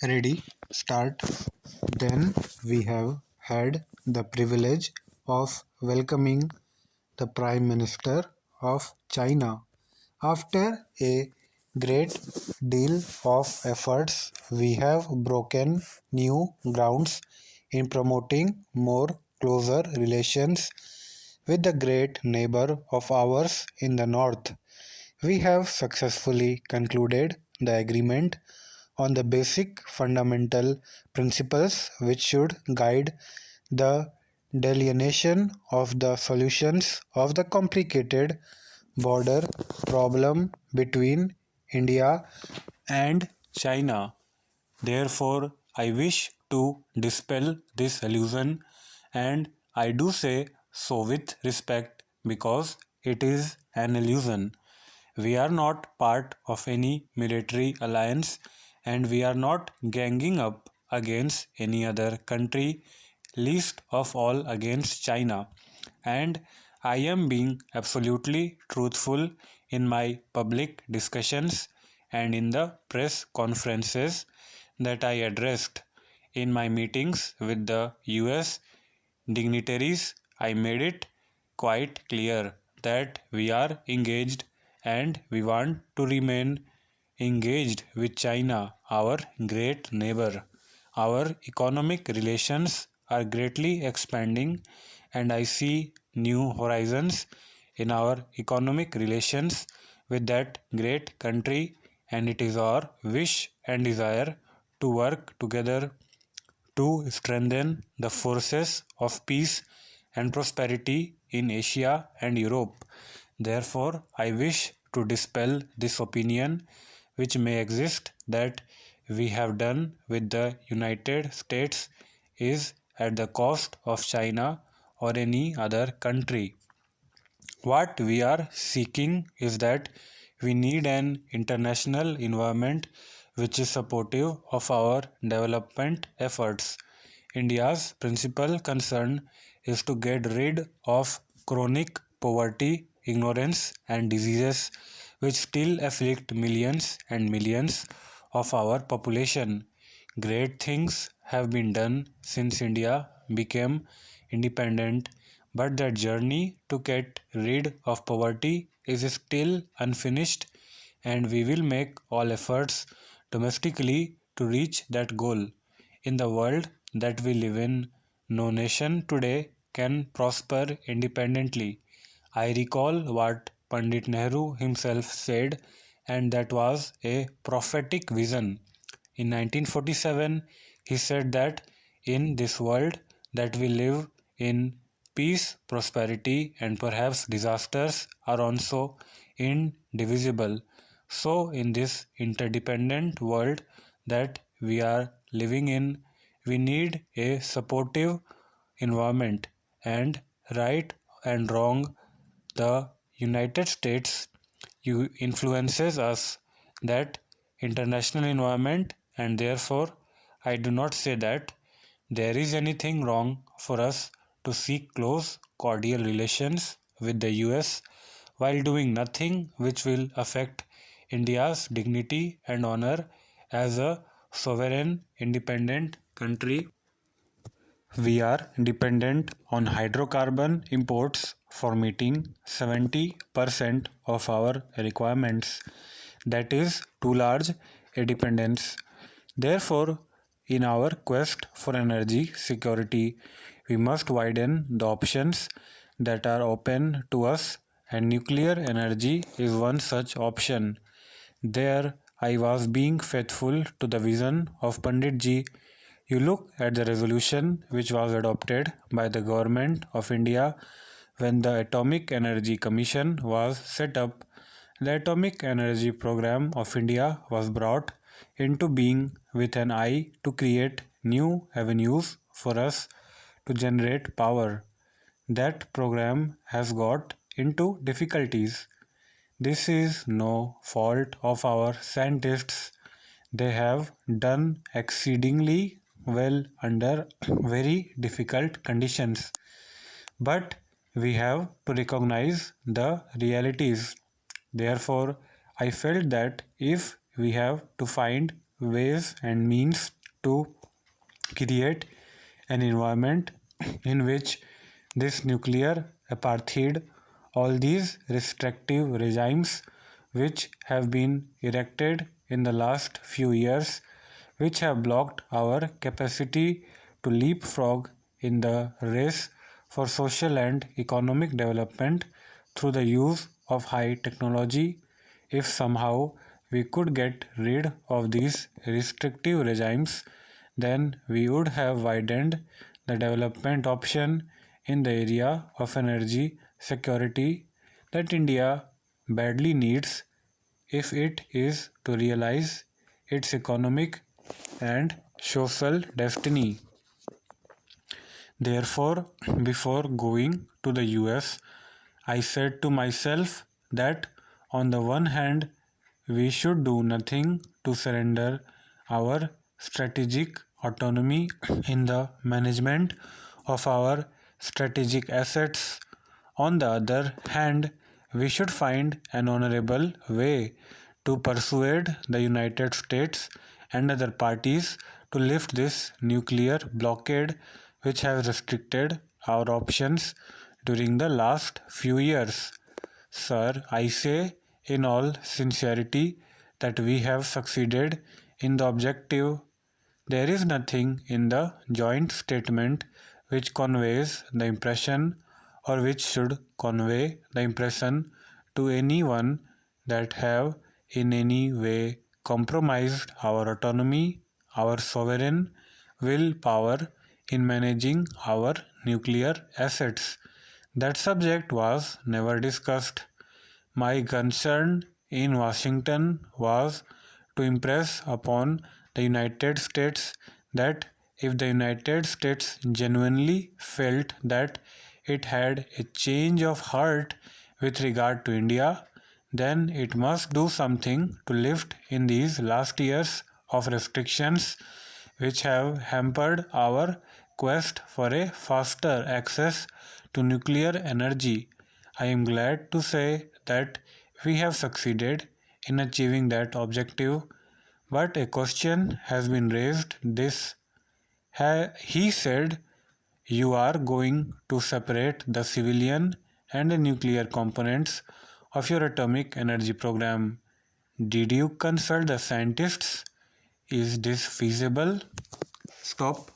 Ready, start. Then we have had the privilege of welcoming the Prime Minister of China. After a great deal of efforts, we have broken new grounds in promoting more closer relations with the great neighbor of ours in the north. We have successfully concluded the agreement on the basic fundamental principles which should guide the delineation of the solutions of the complicated border problem between India and China. Therefore, I wish to dispel this illusion, and I do say so with respect because it is an illusion. We are not part of any military alliance, and we are not ganging up against any other country, least of all against China. And I am being absolutely truthful in my public discussions and in the press conferences that I addressed. In my meetings with the US dignitaries, I made it quite clear that we are engaged and we want to remain engaged with China, our great neighbor. Our economic relations are greatly expanding, and I see new horizons in our economic relations with that great country, and it is our wish and desire to work together to strengthen the forces of peace and prosperity in Asia and Europe. Therefore, I wish to dispel this opinion which may exist that we have done with the United States is at the cost of China or any other country. What we are seeking is that we need an international environment which is supportive of our development efforts. India's principal concern is to get rid of chronic poverty, ignorance, and diseases which still afflict millions and millions of our population. Great things have been done since India became independent, but that journey to get rid of poverty is still unfinished, and we will make all efforts domestically to reach that goal. In the world that we live in, no nation today can prosper independently. I recall what Pandit Nehru himself said, and that was a prophetic vision. In 1947, he said that in this world that we live in, peace, prosperity, and perhaps disasters are also indivisible. So, in this interdependent world that we are living in, we need a supportive environment, and right and wrong, the United States influences us that international environment, and therefore I do not say that there is anything wrong for us to seek close cordial relations with the US while doing nothing which will affect India's dignity and honor as a sovereign independent country. We are dependent on hydrocarbon imports for meeting 70% of our requirements. That is too large a dependence. Therefore, in our quest for energy security, we must widen the options that are open to us, and nuclear energy is one such option. There I was being faithful to the vision of Pandit Ji. You look at the resolution which was adopted by the Government of India when the Atomic Energy Commission was set up. The Atomic Energy Program of India was brought into being with an eye to create new avenues for us to generate power. That program has got into difficulties. This is no fault of our scientists. They have done exceedingly well under very difficult conditions. But we have to recognize the realities. Therefore, I felt that if we have to find ways and means to create an environment in which this nuclear apartheid, all these restrictive regimes which have been erected in the last few years, which have blocked our capacity to leapfrog in the race for social and economic development through the use of high technology. If somehow we could get rid of these restrictive regimes, then we would have widened the development option in the area of energy security that India badly needs if it is to realize its economic and social destiny. Therefore, before going to the US, I said to myself that on the one hand, we should do nothing to surrender our strategic autonomy in the management of our strategic assets. On the other hand, we should find an honorable way to persuade the United States and other parties to lift this nuclear blockade which has restricted our options during the last few years. Sir, I say in all sincerity that we have succeeded in the objective. There is nothing in the joint statement which conveys the impression or which should convey the impression to anyone that have in any way compromised our autonomy, our sovereign willpower in managing our nuclear assets. That subject was never discussed. My concern in Washington was to impress upon the United States that if the United States genuinely felt that it had a change of heart with regard to India, then it must do something to lift in these last years of restrictions which have hampered our quest for a faster access to nuclear energy. I am glad to say that we have succeeded in achieving that objective, but a question has been raised. He said, you are going to separate the civilian and the nuclear components of your atomic energy program. Did you consult the scientists? Is this feasible? Stop.